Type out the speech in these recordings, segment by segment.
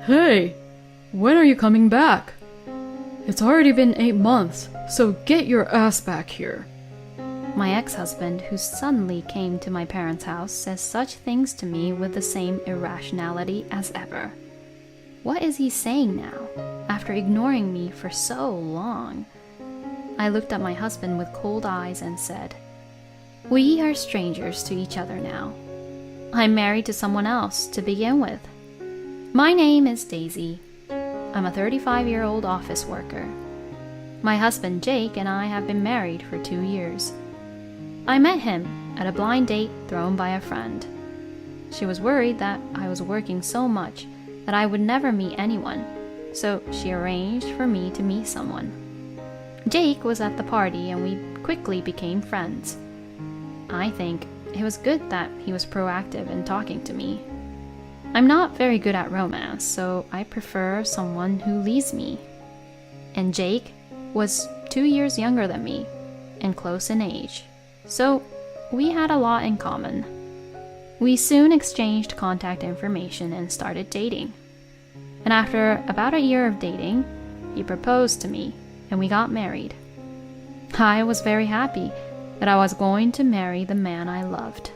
Hey, when are you coming back? It's already been 8 months, so get your ass back here. My ex-husband, who suddenly came to my parents' house, says such things to me with the same irrationality as ever. What is he saying now, after ignoring me for so long? I looked at my husband with cold eyes and said, "We are strangers to each other now. I'm married to someone else to begin with. My name is Daisy. I'm a 35-year-old office worker. My husband Jake and I have been married for 2 years. I met him at a blind date thrown by a friend. She was worried that I was working so much that I would never meet anyone, so she arranged for me to meet someone. Jake was at the party and we quickly became friends. I think it was good that he was proactive in talking to me. I'm not very good at romance, so I prefer someone who leads me. And Jake was 2 years younger than me and close in age, so we had a lot in common. We soon exchanged contact information and started dating. And after about a year of dating, he proposed to me and we got married. I was very happy that I was going to marry the man I loved.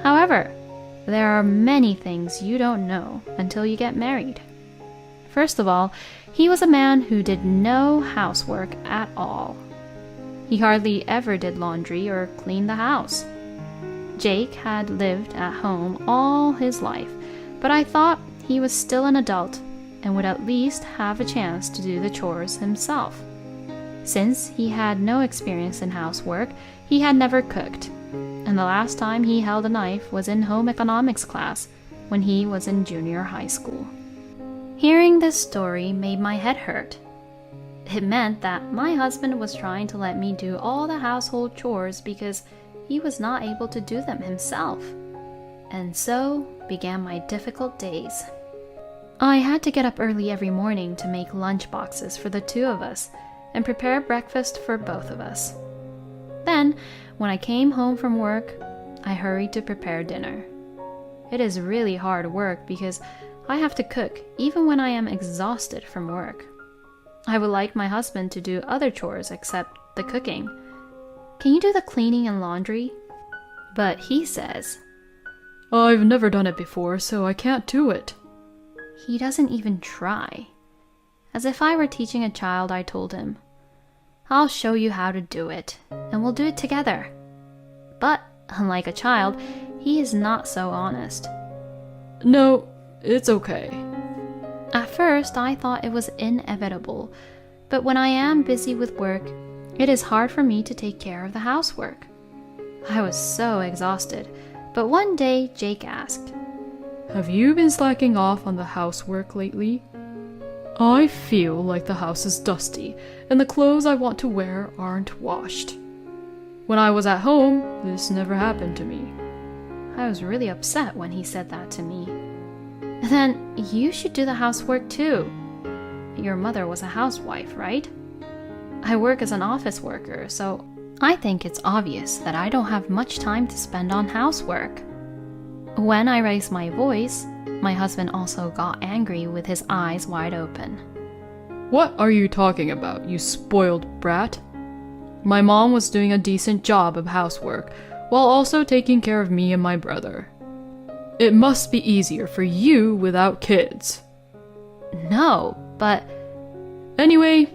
However, there are many things you don't know until you get married. First of all, he was a man who did no housework at all. He hardly ever did laundry or cleaned the house. Jake had lived at home all his life, but I thought he was still an adult and would at least have a chance to do the chores himself. Since he had no experience in housework, he had never cooked, and the last time he held a knife was in home economics class when he was in junior high school. Hearing this story made my head hurt. It meant that my husband was trying to let me do all the household chores because he was not able to do them himself. And so began my difficult days. I had to get up early every morning to make lunch boxes for the two of us and prepare breakfast for both of us. Then, when I came home from work, I hurried to prepare dinner. It is really hard work because I have to cook even when I am exhausted from work. I would like my husband to do other chores except the cooking. Can you do the cleaning and laundry? But he says, I've never done it before, so I can't do it. He doesn't even try. As if I were teaching a child, I told him, I'll show you how to do it, and we'll do it together. But, unlike a child, he is not so honest. No, it's okay. At first, I thought it was inevitable, but when I am busy with work, it is hard for me to take care of the housework. I was so exhausted, but one day Jake asked, Have you been slacking off on the housework lately? I feel like the house is dusty, and the clothes I want to wear aren't washed. When I was at home, this never happened to me. I was really upset when he said that to me. Then you should do the housework too. Your mother was a housewife, right? I work as an office worker, so I think it's obvious that I don't have much time to spend on housework. When I raised my voice, my husband also got angry with his eyes wide open. What are you talking about, you spoiled brat? My mom was doing a decent job of housework, while also taking care of me and my brother. It must be easier for you without kids. No, but... Anyway,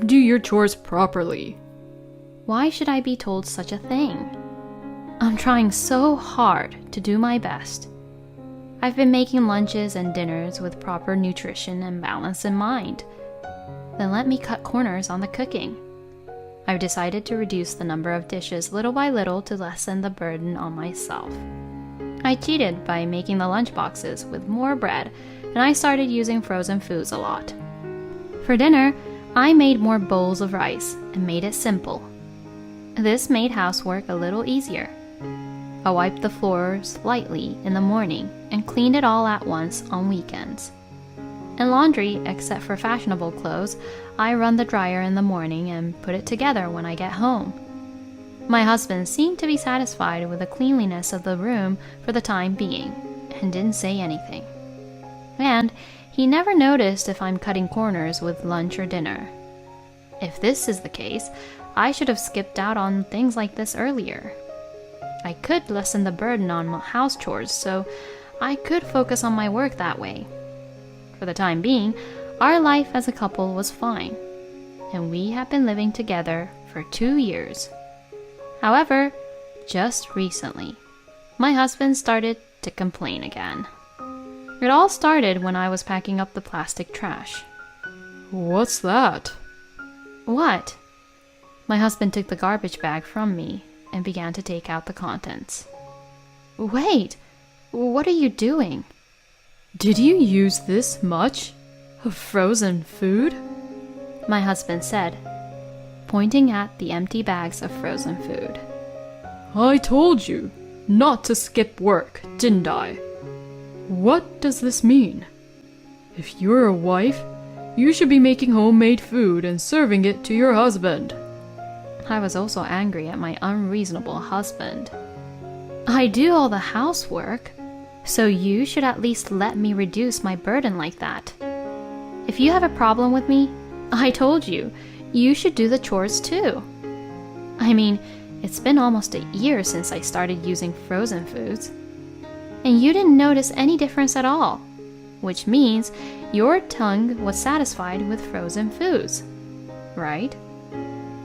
do your chores properly. Why should I be told such a thing? I'm trying so hard to do my best. I've been making lunches and dinners with proper nutrition and balance in mind. Then let me cut corners on the cooking. I've decided to reduce the number of dishes little by little to lessen the burden on myself. I cheated by making the lunch boxes with more bread, and I started using frozen foods a lot. For dinner, I made more bowls of rice and made it simple. This made housework a little easier. I wiped the floors lightly in the morning and cleaned it all at once on weekends. In laundry, except for fashionable clothes, I run the dryer in the morning and put it together when I get home. My husband seemed to be satisfied with the cleanliness of the room for the time being and didn't say anything. And he never noticed if I'm cutting corners with lunch or dinner. If this is the case, I should have skipped out on things like this earlier. I could lessen the burden on my house chores, so I could focus on my work that way. For the time being, our life as a couple was fine, and we have been living together for 2 years. However, just recently, my husband started to complain again. It all started when I was packing up the plastic trash. What's that? What? My husband took the garbage bag from me and began to take out the contents. Wait, what are you doing? Did you use this much of frozen food? My husband said, pointing at the empty bags of frozen food. I told you not to skip work, didn't I? What does this mean? If you're a wife, you should be making homemade food and serving it to your husband. I was also angry at my unreasonable husband. I do all the housework, so you should at least let me reduce my burden like that. If you have a problem with me, I told you, you should do the chores too. I mean, it's been almost a year since I started using frozen foods, and you didn't notice any difference at all, which means your tongue was satisfied with frozen foods, right?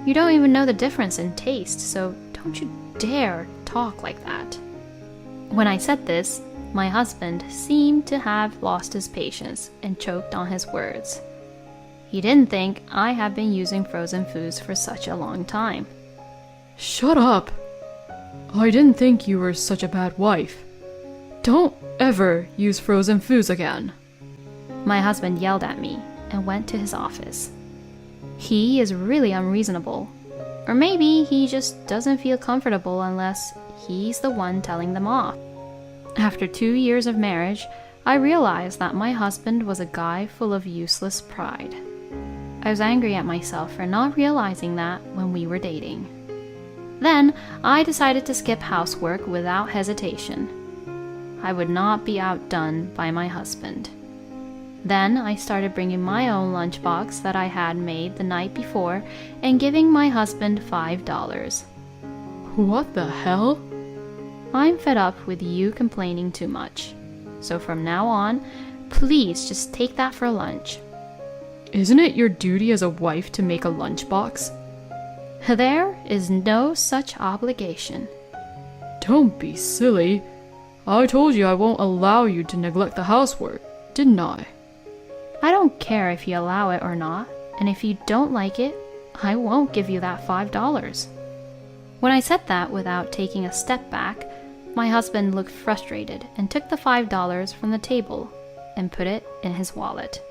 You don't even know the difference in taste, so don't you dare talk like that. When I said this, my husband seemed to have lost his patience and choked on his words. He didn't think I had been using frozen foods for such a long time. Shut up! I didn't think you were such a bad wife. Don't ever use frozen foods again. My husband yelled at me and went to his office. He is really unreasonable. Or maybe he just doesn't feel comfortable unless he's the one telling them off. After 2 years of marriage, I realized that my husband was a guy full of useless pride. I was angry at myself for not realizing that when we were dating. Then, I decided to skip housework without hesitation. I would not be outdone by my husband. Then I started bringing my own lunchbox that I had made the night before and giving my husband $5. What the hell? I'm fed up with you complaining too much. So from now on, please just take that for lunch. Isn't it your duty as a wife to make a lunchbox? There is no such obligation. Don't be silly. I told you I won't allow you to neglect the housework, didn't I? I don't care if you allow it or not, and if you don't like it, I won't give you that $5. When I said that without taking a step back, my husband looked frustrated and took the $5 from the table and put it in his wallet.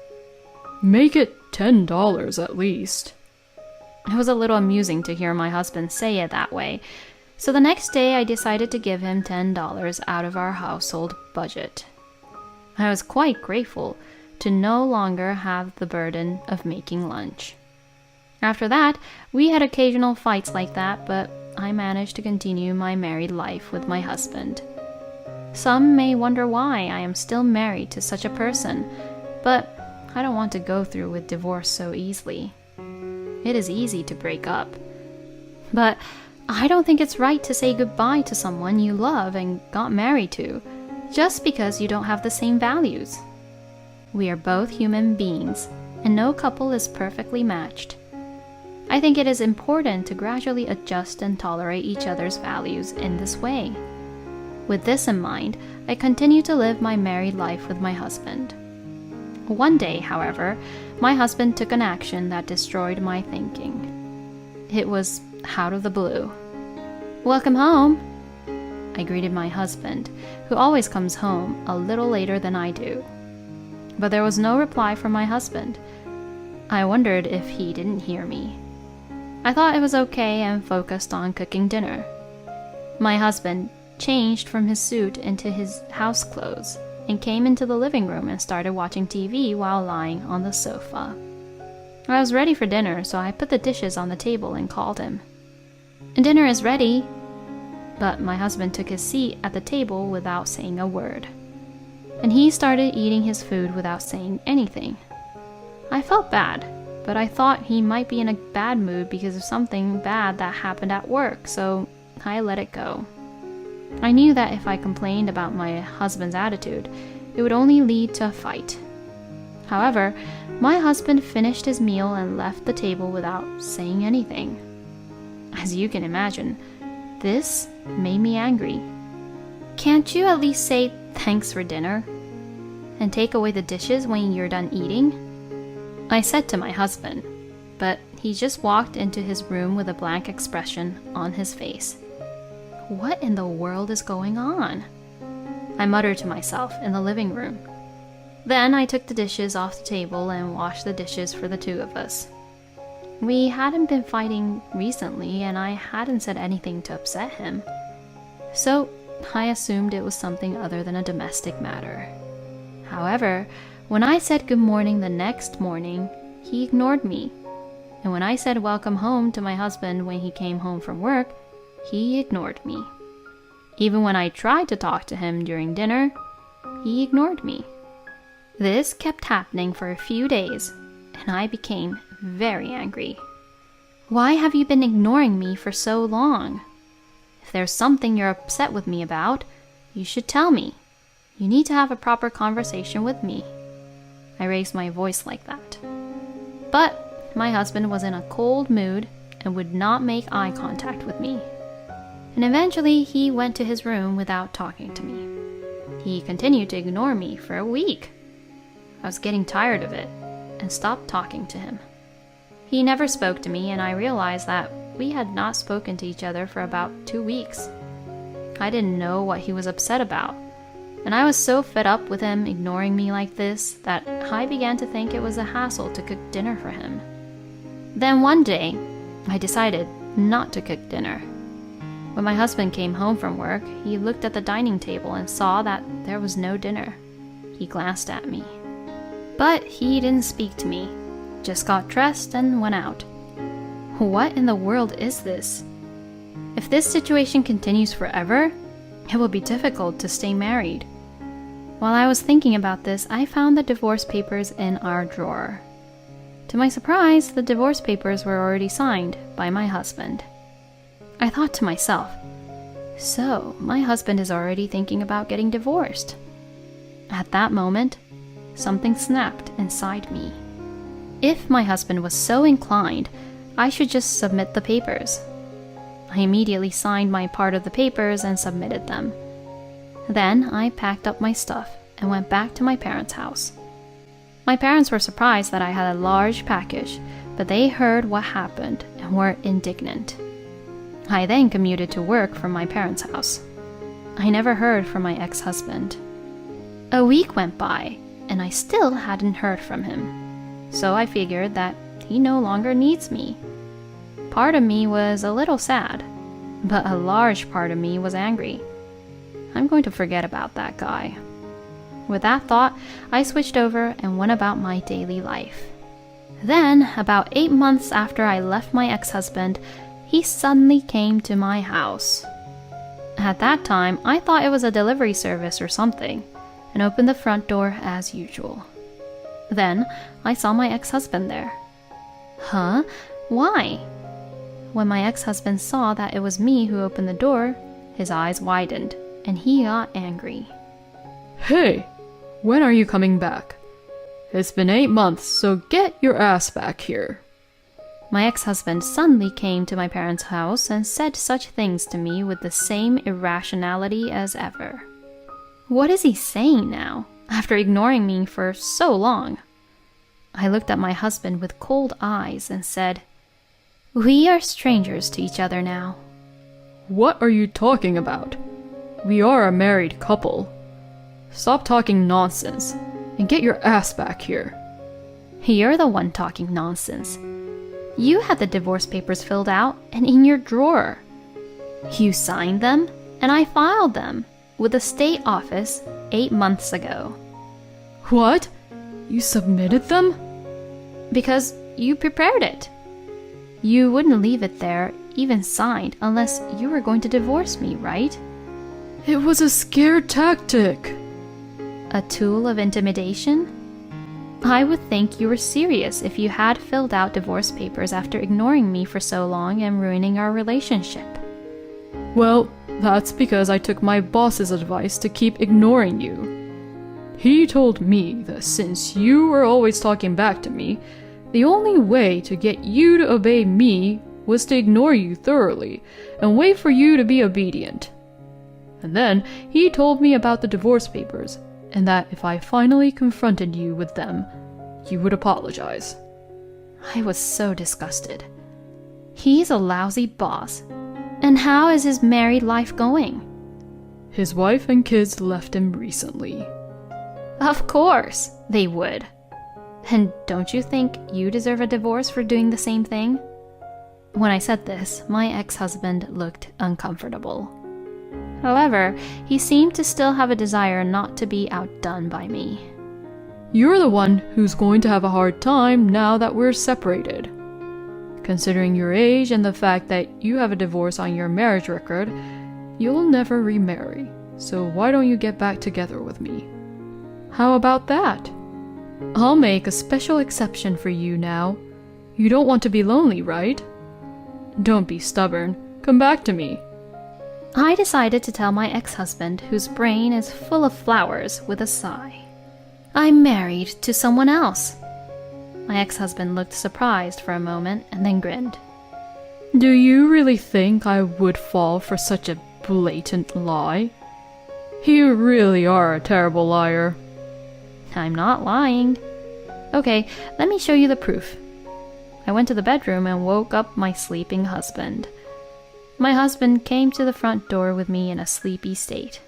Make it $10 at least. It was a little amusing to hear my husband say it that way, so the next day I decided to give him $10 out of our household budget. I was quite grateful to no longer have the burden of making lunch. After that, we had occasional fights like that, but I managed to continue my married life with my husband. Some may wonder why I am still married to such a person, but I don't want to go through with divorce so easily. It is easy to break up. But I don't think it's right to say goodbye to someone you love and got married to, just because you don't have the same values. We are both human beings, and no couple is perfectly matched. I think it is important to gradually adjust and tolerate each other's values in this way. With this in mind, I continue to live my married life with my husband. One day, however, my husband took an action that destroyed my thinking. It was out of the blue. "Welcome home!" I greeted my husband, who always comes home a little later than I do. But there was no reply from my husband. I wondered if he didn't hear me. I thought it was okay and focused on cooking dinner. My husband changed from his suit into his house clothes and came into the living room and started watching TV while lying on the sofa. I was ready for dinner, so I put the dishes on the table and called him. "Dinner is ready." But my husband took his seat at the table without saying a word. and he started eating his food without saying anything. I felt bad, but I thought he might be in a bad mood because of something bad that happened at work, so I let it go. I knew that if I complained about my husband's attitude, it would only lead to a fight. However, my husband finished his meal and left the table without saying anything. As you can imagine, this made me angry. Can't you at least say thanks for dinner? And take away the dishes when you're done eating? I said to my husband, but he just walked into his room with a blank expression on his face. What in the world is going on? I muttered to myself in the living room. Then I took the dishes off the table and washed the dishes for the two of us. We hadn't been fighting recently, and I hadn't said anything to upset him. So I assumed it was something other than a domestic matter. However, when I said good morning the next morning, he ignored me. And when I said welcome home to my husband when he came home from work, he ignored me. Even when I tried to talk to him during dinner, he ignored me. This kept happening for a few days, and I became very angry. Why have you been ignoring me for so long? If there's something you're upset with me about, you should tell me. You need to have a proper conversation with me. I raised my voice like that. But my husband was in a cold mood and would not make eye contact with me. And eventually he went to his room without talking to me. He continued to ignore me for a week. I was getting tired of it and stopped talking to him. He never spoke to me, and I realized that we had not spoken to each other for about 2 weeks. I didn't know what he was upset about, and I was so fed up with him ignoring me like this that I began to think it was a hassle to cook dinner for him. Then one day, I decided not to cook dinner. When my husband came home from work, he looked at the dining table and saw that there was no dinner. He glanced at me. But he didn't speak to me, just got dressed and went out. What in the world is this? If this situation continues forever, it will be difficult to stay married. While I was thinking about this, I found the divorce papers in our drawer. To my surprise, the divorce papers were already signed by my husband. I thought to myself, so my husband is already thinking about getting divorced. At that moment, something snapped inside me. If my husband was so inclined, I should just submit the papers. I immediately signed my part of the papers and submitted them. Then I packed up my stuff and went back to my parents' house. My parents were surprised that I had a large package, but they heard what happened and were indignant. I then commuted to work from my parents' house. I never heard from my ex-husband. A week went by, and I still hadn't heard from him. So I figured that he no longer needs me. Part of me was a little sad, but a large part of me was angry. I'm going to forget about that guy. With that thought, I switched over and went about my daily life. Then, about 8 months after I left my ex-husband, he suddenly came to my house. At that time, I thought it was a delivery service or something, and opened the front door as usual. Then, I saw my ex-husband there. Huh? Why? When my ex-husband saw that it was me who opened the door, his eyes widened, and he got angry. Hey, when are you coming back? It's been 8 months, so get your ass back here. My ex-husband suddenly came to my parents' house and said such things to me with the same irrationality as ever. What is he saying now, after ignoring me for so long? I looked at my husband with cold eyes and said, "We are strangers to each other now." What are you talking about? We are a married couple. Stop talking nonsense and get your ass back here. You're the one talking nonsense. You had the divorce papers filled out and in your drawer. You signed them, and I filed them with the state office 8 months ago. What? You submitted them? Because you prepared it. You wouldn't leave it there, even signed, unless you were going to divorce me, right? It was a scare tactic. A tool of intimidation? I would think you were serious if you had filled out divorce papers after ignoring me for so long and ruining our relationship. Well, that's because I took my boss's advice to keep ignoring you. He told me that since you were always talking back to me, the only way to get you to obey me was to ignore you thoroughly and wait for you to be obedient. And then he told me about the divorce papers, and that if I finally confronted you with them, you would apologize. I was so disgusted. He's a lousy boss. And how is his married life going? His wife and kids left him recently. Of course, they would. And don't you think you deserve a divorce for doing the same thing? When I said this, my ex-husband looked uncomfortable. However, he seemed to still have a desire not to be outdone by me. You're the one who's going to have a hard time now that we're separated. Considering your age and the fact that you have a divorce on your marriage record, you'll never remarry. So why don't you get back together with me? How about that? I'll make a special exception for you now. You don't want to be lonely, right? Don't be stubborn. Come back to me. I decided to tell my ex-husband, whose brain is full of flowers, with a sigh. I'm married to someone else. My ex-husband looked surprised for a moment and then grinned. Do you really think I would fall for such a blatant lie? You really are a terrible liar. I'm not lying. Okay, let me show you the proof. I went to the bedroom and woke up my sleeping husband. My husband came to the front door with me in a sleepy state.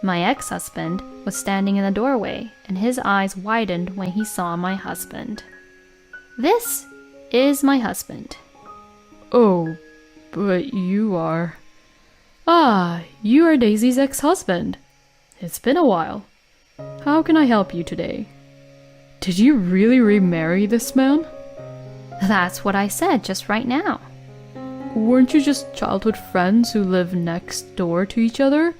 My ex-husband was standing in the doorway, and his eyes widened when he saw my husband. This is my husband. Oh, but you are... Ah, you are Daisy's ex-husband. It's been a while. How can I help you today? Did you really remarry this man? That's what I said just right now. Weren't you just childhood friends who live next door to each other?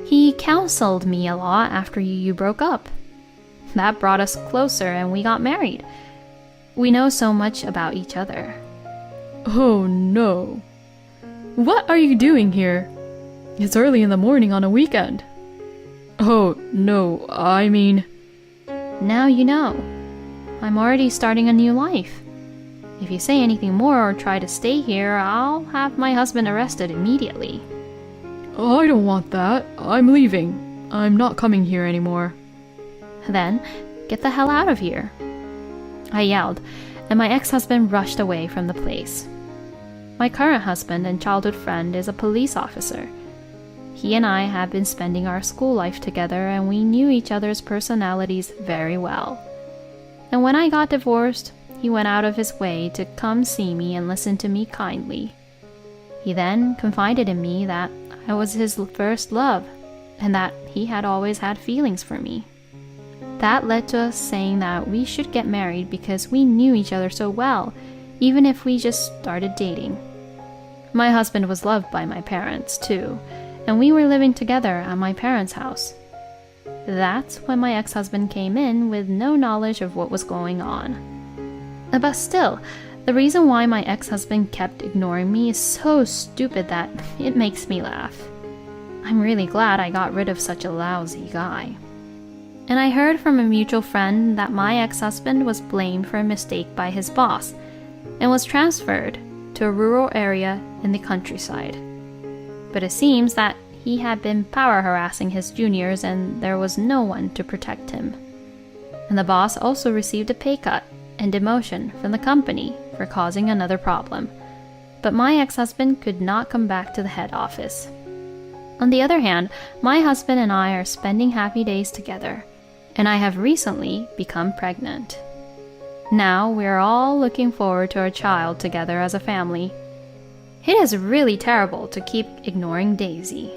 He counseled me a lot after you broke up. That brought us closer and we got married. We know so much about each other. Oh no. What are you doing here? It's early in the morning on a weekend. Oh no, I mean... Now you know. I'm already starting a new life. If you say anything more or try to stay here, I'll have my husband arrested immediately. I don't want that. I'm leaving. I'm not coming here anymore. Then, get the hell out of here. I yelled, and my ex-husband rushed away from the place. My current husband and childhood friend is a police officer. He and I have been spending our school life together, and we knew each other's personalities very well. And when I got divorced, he went out of his way to come see me and listen to me kindly. He then confided in me that I was his first love, and that he had always had feelings for me. That led to us saying that we should get married because we knew each other so well, even if we just started dating. My husband was loved by my parents, too, and we were living together at my parents' house. That's when my ex-husband came in with no knowledge of what was going on. But still, the reason why my ex-husband kept ignoring me is so stupid that it makes me laugh. I'm really glad I got rid of such a lousy guy. And I heard from a mutual friend that my ex-husband was blamed for a mistake by his boss and was transferred to a rural area in the countryside. But it seems that he had been power harassing his juniors and there was no one to protect him. And the boss also received a pay cut and demotion from the company for causing another problem. But my ex-husband could not come back to the head office. On the other hand, my husband and I are spending happy days together, and I have recently become pregnant. Now we are all looking forward to our child together as a family. It is really terrible to keep ignoring Daisy.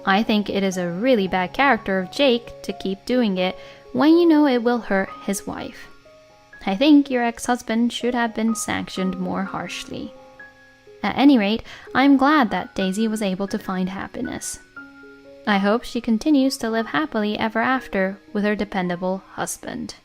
I think it is a really bad character of Jake to keep doing it when you know it will hurt his wife. I think your ex-husband should have been sanctioned more harshly. At any rate, I'm glad that Daisy was able to find happiness. I hope she continues to live happily ever after with her dependable husband.